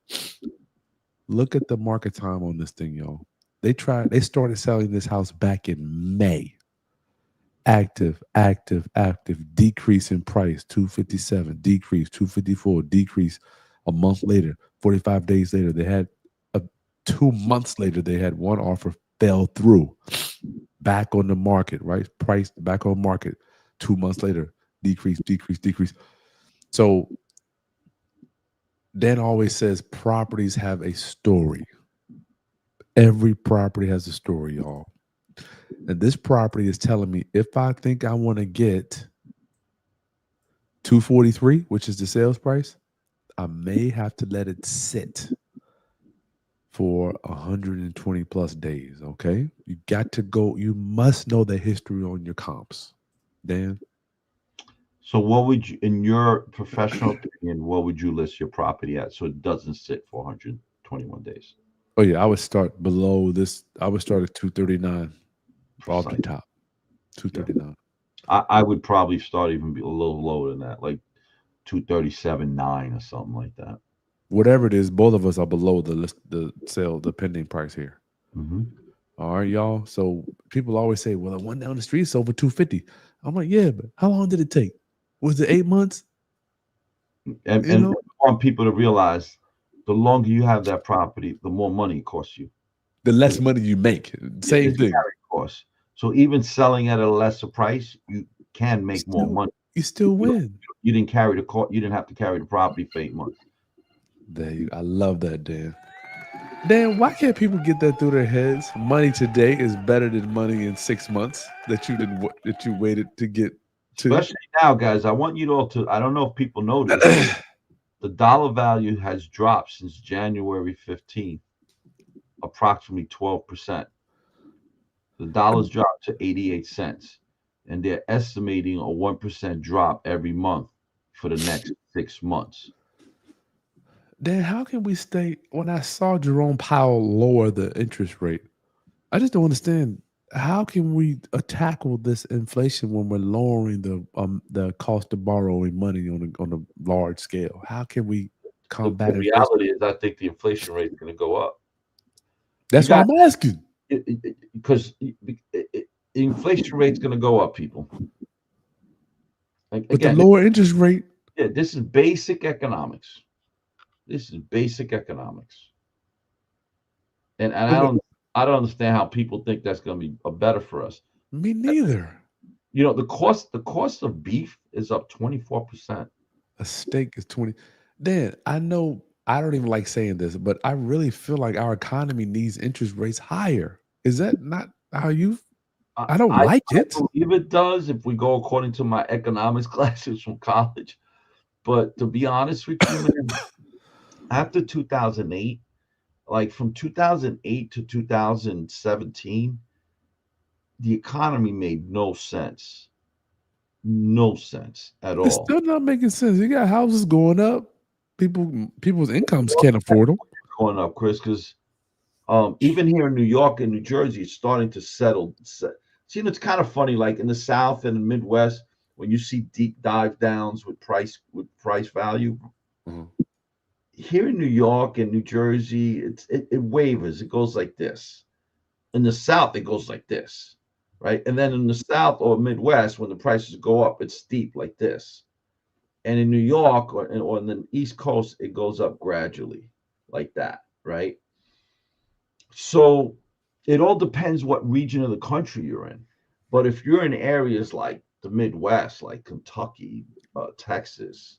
Look at the market time on this thing, y'all. They started selling this house back in May. Active, decrease in price, 257, decrease, 254, decrease. A month later, 45 days later, they had 2 months later, they had one offer fell through. Back on the market, right? Price back on market. 2 months later, decrease. So Dan always says properties have a story. Every property has a story, y'all. And this property is telling me if I think I want to get 243, which is the sales price, I may have to let it sit for 120 plus days. Okay. You got to go. You must know the history on your comps. Dan? So what would you, in your professional opinion, what would you list your property at so it doesn't sit for 121 days? Oh yeah, I would start below this. I would start at 239 off the top. 239. I would probably start even a little lower than that, like 237.9 or something like that. Whatever it is, both of us are below the pending price here. Mm-hmm. All right, y'all. So people always say, well, the one down the street is over 250. I'm like, yeah, but how long did it take? Was it 8 months? And I want people to realize the longer you have that property, the more money it costs you. The less money you make. Same thing. Cost. So even selling at a lesser price, you can make more money. You still win. You didn't carry the cost. You didn't have to carry the property for 8 months. I love that, Dan. Dan, why can't people get that through their heads? Money today is better than money in 6 months that you waited to get to. Especially now, guys. I want you all to. I don't know if people know this. The dollar value has dropped since January 15th, approximately 12%. The dollar's dropped to 88 cents, and they're estimating a 1% drop every month for the next 6 months. Dan, how can we stay? When I saw Jerome Powell lower the interest rate, I just don't understand. How can we tackle this inflation when we're lowering the cost of borrowing money on a large scale? How can we combat the reality is, I think the inflation rate is going to go up. That's why I'm asking. Because the inflation rate's going to go up, people. Like, But the again, lower interest rate, this is basic economics. This is basic economics. And I don't understand how people think that's going to be better for us. me neither. You know, the cost of beef is up 24%. A steak is 20. Dan, I know I don't even like saying this, but I really feel like our economy needs interest rates higher. Is that not how you? I don't like it. I believe it does if we go according to my economics classes from college. But to be honest with you, man, after 2008, like from 2008 to 2017, the economy made no sense. No sense at It's all. still not making sense. You got houses going up. People's incomes can't afford them. Going up, Chris, because even here in New York and New Jersey, it's starting to settle. See, it's kind of funny, like in the South and the Midwest, when you see deep dive downs with price value. Mhm. Here in New York and New Jersey, it wavers. It goes like this. In the South, it goes like this, right? And then in the South or Midwest, when the prices go up, it's steep like this. And in New York or on the East Coast, it goes up gradually like that, right? So it all depends what region of the country you're in. But if you're in areas like the Midwest, like Kentucky, Texas,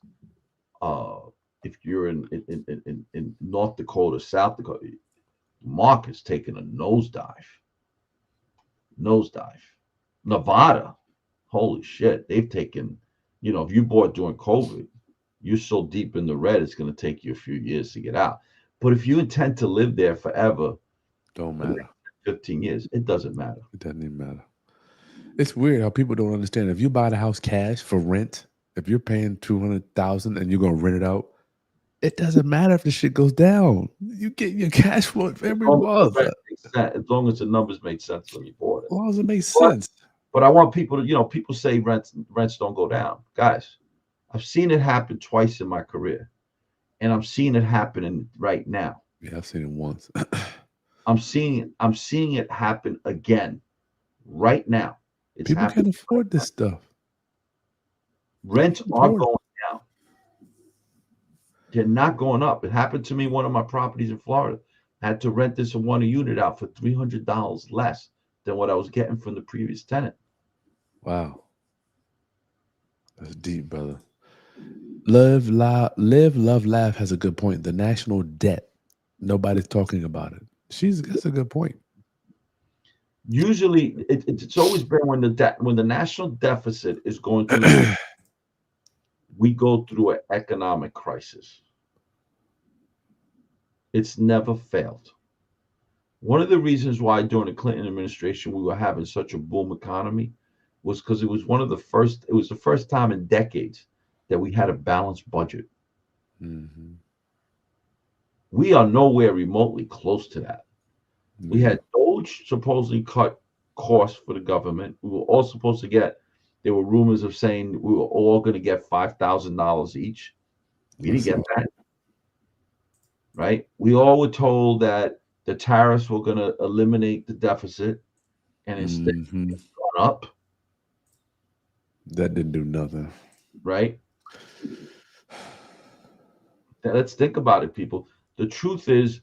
if you're in North Dakota, South Dakota, market's taking a nosedive. Nevada, holy shit, they've taken, if you bought during COVID, you're so deep in the red, it's going to take you a few years to get out. But if you intend to live there forever, Don't matter. 15 years, it doesn't matter. It doesn't even matter. It's weird how people don't understand. If you buy the house cash for rent, if you're paying $200,000 and you're gonna rent it out, it doesn't matter if the shit goes down. You get your cash flow every month. As long as the numbers make sense when you bought it. As long as it makes sense. But I want people to, people say rents don't go down. Guys, I've seen it happen twice in my career. And I'm seeing it happening right now. Yeah, I've seen it once. I'm seeing it happen again right now. It's People happening. can't afford this stuff. Rents are going down. They're not going up. It happened to me, one of my properties in Florida. I had to rent this one unit out for $300 less than what I was getting from the previous tenant. Wow. That's deep, brother. Live, love, laugh has a good point. The national debt. Nobody's talking about it. That's a good point. Usually, it's always been when the national deficit is going through, we go through an economic crisis. It's never failed. One of the reasons why during the Clinton administration we were having such a boom economy was because it was the first time in decades that we had a balanced budget. Mm-hmm. We are nowhere remotely close to that. Mm-hmm. We had Doge supposedly cut costs for the government. We were all supposed to get, there were rumors of saying we were all going to get $5,000 each. We didn't get that. Right? We all were told that the tariffs were going to eliminate the deficit, and instead it's gone up. That didn't do nothing. Right? Let's think about it, people. The truth is,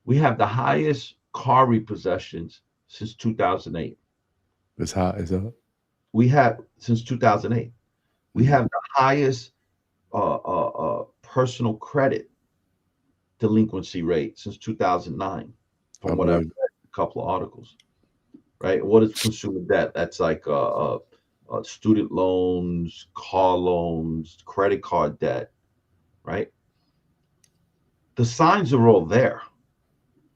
we have the highest car repossessions since 2008. It's high, is that? We have since 2008. We have the highest personal credit delinquency rate since 2009, from what I've read a couple of articles. Right? What is consumer debt? That's like student loans, car loans, credit card debt. Right? The signs are all there.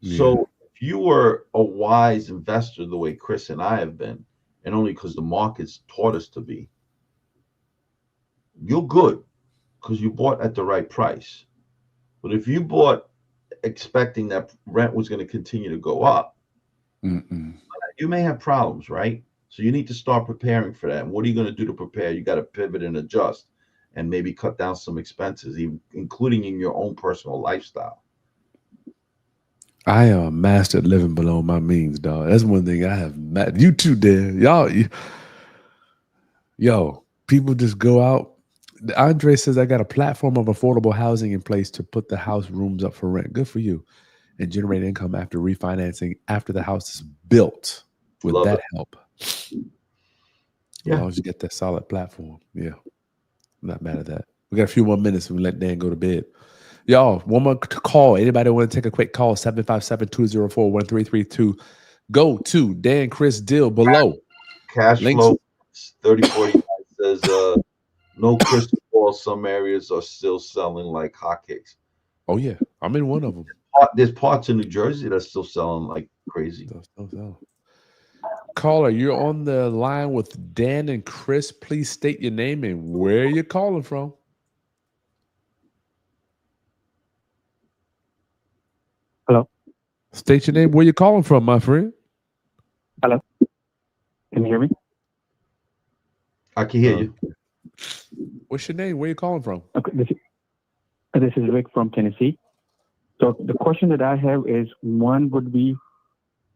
Yeah. So if you were a wise investor the way Chris and I have been, and only because the markets taught us to be, you're good because you bought at the right price. But if you bought expecting that rent was going to continue to go up, you may have problems, right? So you need to start preparing for that. And what are you going to do to prepare? You got to pivot and adjust and maybe cut down some expenses, even including in your own personal lifestyle. I am a master at living below my means, dog. That's one thing I have. You too, Dan. Yo, people just go out. Andre says, I got a platform of affordable housing in place to put the house rooms up for rent. Good for you. And generate income after refinancing after the house is built. Would Love that it. help? As Yeah. long as you get that solid platform. Yeah. I'm not mad at that. We got a few more minutes and we let Dan go to bed. Y'all, one more call. Anybody want to take a quick call? 757-204-1332. Go to Dan Chris deal below. Cash Links. flow 3049 says no crystal ball. Some areas are still selling like hotcakes. Oh, yeah. I'm in one of them. There's parts in New Jersey that's still selling like crazy. Caller, you're on the line with Dan and Chris. Please state your name and where you're calling from. Hello. State your name, where you're calling from, my friend. Hello. Can you hear me? I can hear you. What's your name? Where you calling from? Okay. This is Rick from Tennessee. So the question that I have is, one would be,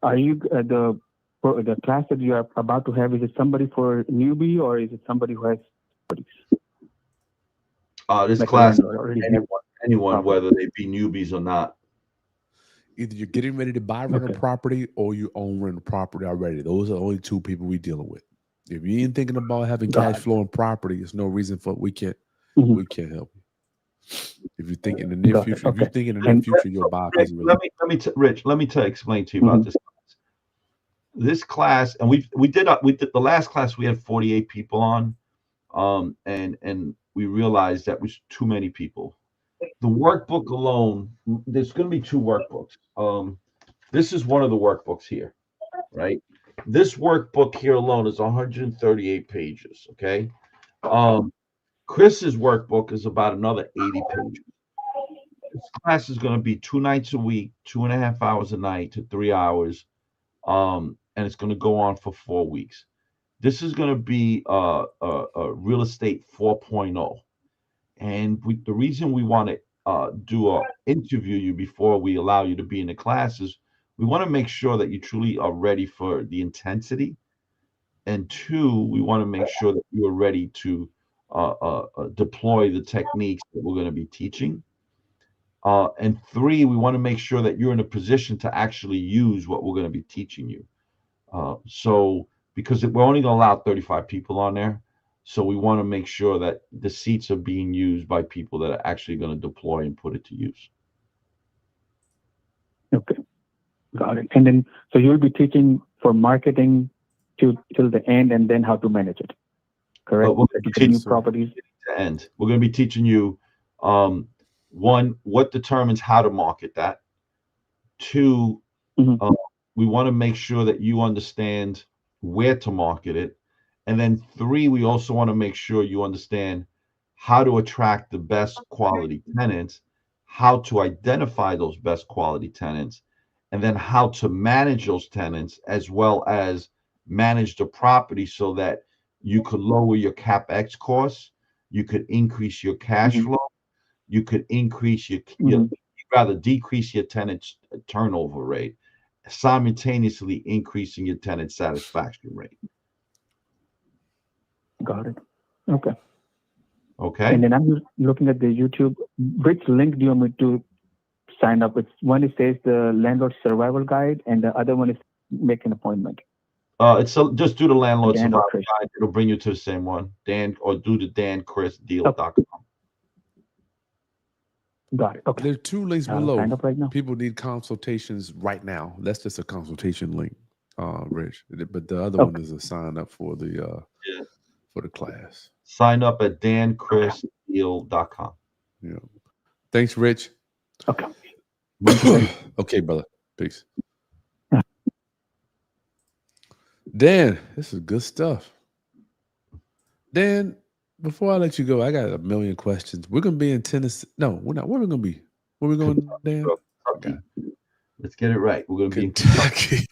are you the class that you are about to have, is it somebody for newbie or is it somebody who has This like class, already anyone, whether they be newbies or not. Either you're getting ready to buy rental property or you own rental property already. Those are the only two people we're dealing with. If you ain't thinking about having cash flow and property, there's no reason for we can't help you. If you think in the near future, if you think in the near future you'll buy a piece of real estate. Rich, let me explain to you about this class. This class, and we did the last class we had 48 people on, and we realized that was too many people. The workbook alone, there's going to be two workbooks. This is one of the workbooks here, right? This workbook here alone is 138 pages. Okay. Chris's workbook is about another 80 pages. This class is going to be 2 nights a week, 2.5 hours a night to 3 hours. And it's going to go on for 4 weeks. This is going to be a real estate 4.0. And the reason we want to interview you before we allow you to be in the classes, we want to make sure that you truly are ready for the intensity. And two, we want to make sure that you are ready to deploy the techniques that we're going to be teaching. And three, we want to make sure that you're in a position to actually use what we're going to be teaching you. So because we're only going to allow 35 people on there, so we want to make sure that the seats are being used by people that are actually going to deploy and put it to use. Okay, got it. And then, so you'll be teaching for marketing till the end, and then how to manage it. Correct. We're going to be teaching properties to end. We're going to be teaching you, one, what determines how to market that. Two, we want to make sure that you understand where to market it. And then three, we also want to make sure you understand how to attract the best quality tenants, how to identify those best quality tenants, and then how to manage those tenants, as well as manage the property so that you could lower your CapEx costs, you could increase your cash flow, you could increase rather decrease your tenant turnover rate, simultaneously increasing your tenant satisfaction rate. Got it. Okay. Okay. And then I'm just looking at the YouTube. Which link do you want me to sign up with? One it says the landlord survival guide, and the other one is make an appointment. Just do the landlord Dan survival guide. It'll bring you to the same one. Dan, or do the dankrisdeal.com. Got it. Okay. There are two links below. Sign up right now. People need consultations right now. That's just a consultation link, Rich. But the other one is a sign up for the class. Sign up at dankrisdeal.com. Yeah. Thanks, Rich. Okay. Okay, brother. Peace. Dan, this is good stuff. Dan, before I let you go, I got a million questions. We're gonna be in Tennessee. No, we're not. Where are we gonna be? Where are we going, Dan? Okay. Let's get it right. We're gonna be in Kentucky.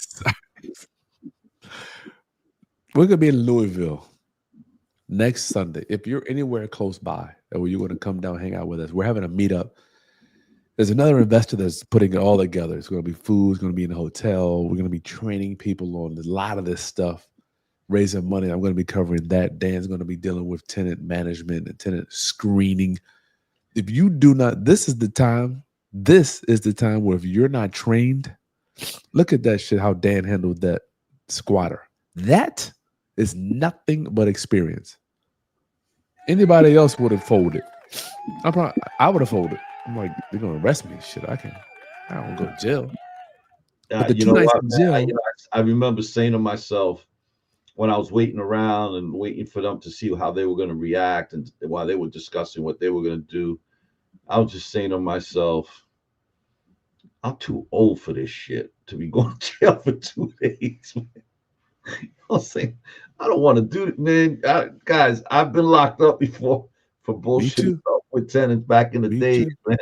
We're gonna be in Louisville next Sunday. If you're anywhere close by, or you're gonna come down, hang out with us, we're having a meetup. There's another investor that's putting it all together. It's going to be food. It's going to be in a hotel. We're going to be training people on a lot of this stuff, raising money. I'm going to be covering that. Dan's going to be dealing with tenant management and tenant screening. If you do not, this is the time. This is the time where if you're not trained, look at that shit, how Dan handled that squatter. That is nothing but experience. Anybody else would have folded. I would have folded. I'm like, they're gonna arrest me. Shit, I don't go to jail. But the You 2 know nights what, in man? jail, I remember saying to myself when I was waiting around and waiting for them to see how they were going to react, and while they were discussing what they were going to do, I was just saying to myself, I'm too old for this shit to be going to jail for 2 days. Man. I was saying, I don't want to do it, man. Guys, I've been locked up before for bullshit with tenants back in the days, man.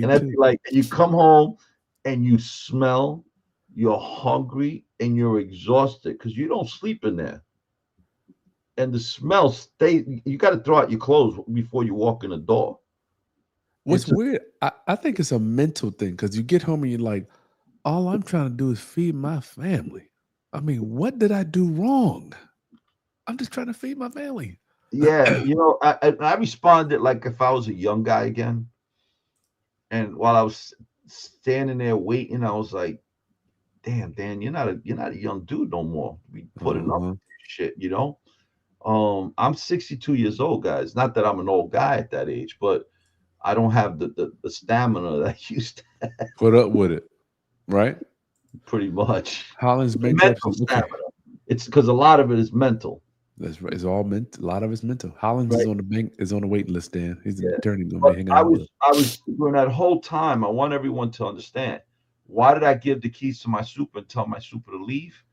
And I'd be like, you come home and you smell, you're hungry, and you're exhausted because you don't sleep in there. And the smell stays. You got to throw out your clothes before you walk in the door. what's weird, I think it's a mental thing because you get home and you're like, all I'm trying to do is feed my family. I mean, what did I do wrong? I'm just trying to feed my family. Yeah, you know, I responded like if I was a young guy again. And while I was standing there waiting, I was like, damn, Dan, you're not a young dude no more. We putting up shit, you know. I'm 62 years old, guys. Not that I'm an old guy at that age, but I don't have the stamina that I used to have. Put up with it, right? Pretty much. Holland's mental stamina. It's because a lot of it is mental. That's right. It's all mental. A lot of it's mental. Hollins is on the waiting list, Dan. He's an attorney going to be hanging out with us. I was during that whole time. I want everyone to understand. Why did I give the keys to my super and tell my super to leave?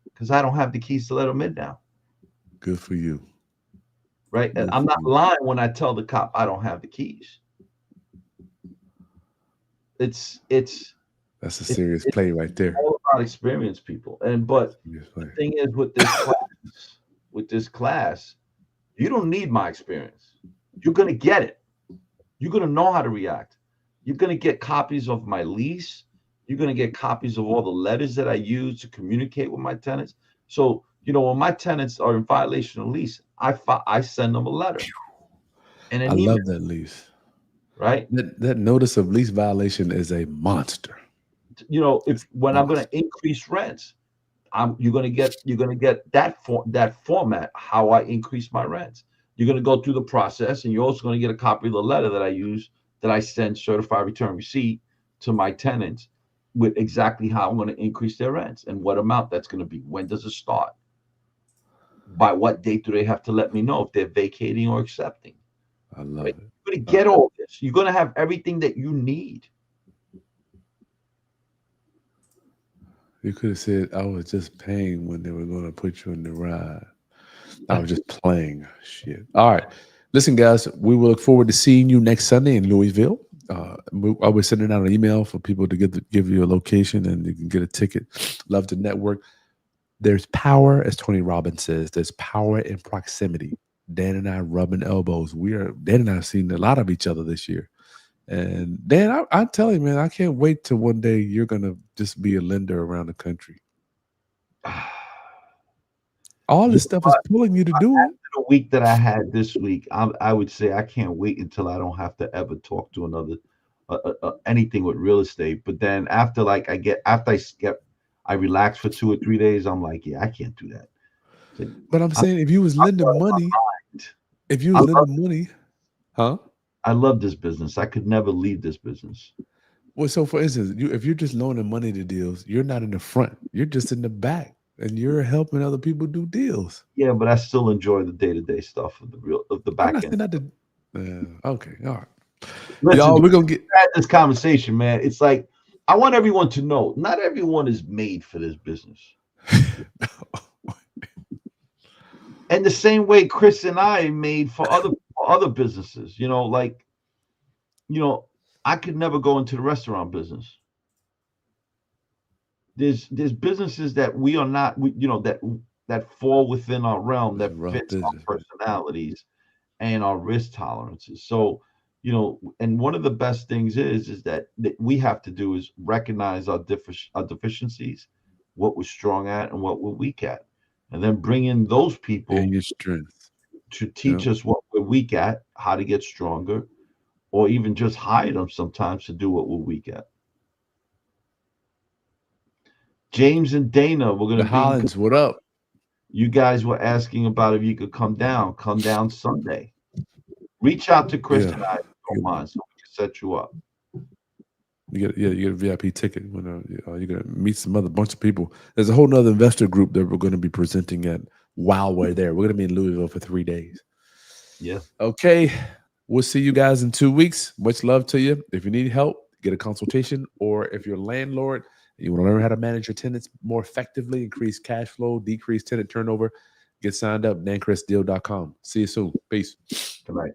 Because I don't have the keys to let them in now. Good for you. Right? And I'm not lying when I tell the cop I don't have the keys. That's a serious play right there. It's all about experience, people. But the thing is with this class, you don't need my experience. You're gonna get it. You're gonna know how to react. You're gonna get copies of my lease. You're gonna get copies of all the letters that I use to communicate with my tenants. So you know when my tenants are in violation of lease, I send them a letter. And I love that lease. Right? That notice of lease violation is a monster. You know, when I'm going to increase rents, you're going to get that format how I increase my rents. You're going to go through the process, and you're also going to get a copy of the letter that I use that I send certified return receipt to my tenants with exactly how I'm going to increase their rents and what amount that's going to be. When does it start? By what date do they have to let me know if they're vacating or accepting? I love it. You're going to get all this. You're going to have everything that you need. You could have said, I was just paying when they were going to put you in the ride. I was just playing. Shit. All right. Listen, guys, we will look forward to seeing you next Sunday in Louisville. I was sending out an email for people to give you a location and you can get a ticket. Love to network. There's power, as Tony Robbins says, there's power in proximity. Dan and I rubbing elbows. Dan and I have seen a lot of each other this year. And Dan, I tell you, man, I can't wait till one day you're going to just be a lender around the country. All this stuff is pulling you to do it. After the week that I had this week, I would say I can't wait until I don't have to ever talk to another anything with real estate. But then after I relax for 2 or 3 days, I'm like, yeah, I can't do that. But I'm saying if you was lending money, huh? I love this business. I could never leave this business. Well, so for instance, if you're just loaning money to deals, you're not in the front. You're just in the back, and you're helping other people do deals. Yeah, but I still enjoy the day-to-day stuff of the back end. Okay, all right. Listen, y'all, we're gonna get this conversation, man. It's like I want everyone to know not everyone is made for this business. And the same way Chris and I made for other businesses, you know, like, you know, I could never go into the restaurant business. There's businesses that we are not, that fall within our realm, that fits our personalities and our risk tolerances. So, you know, and one of the best things is that we have to do is recognize our deficiencies, what we're strong at and what we're weak at, and then bring in those people And your strength. to teach us what we're weak at, how to get stronger, or even just hire them sometimes to do what we're weak at. James and Dana, we're The gonna be. Hollins, what up? You guys were asking about if you could come down Sunday. Reach out to Chris and I, if you don't mind, so we can set you up. You get a VIP ticket. When you're gonna meet some other bunch of people. There's a whole nother investor group that we're going to be presenting at while we're there. We're going to be in Louisville for 3 days. Yeah. Okay. We'll see you guys in 2 weeks. Much love to you. If you need help, get a consultation, or if you're a landlord, you want to learn how to manage your tenants more effectively, increase cash flow, decrease tenant turnover, get signed up, dankrisdeal.com. See you soon. Peace. Good night.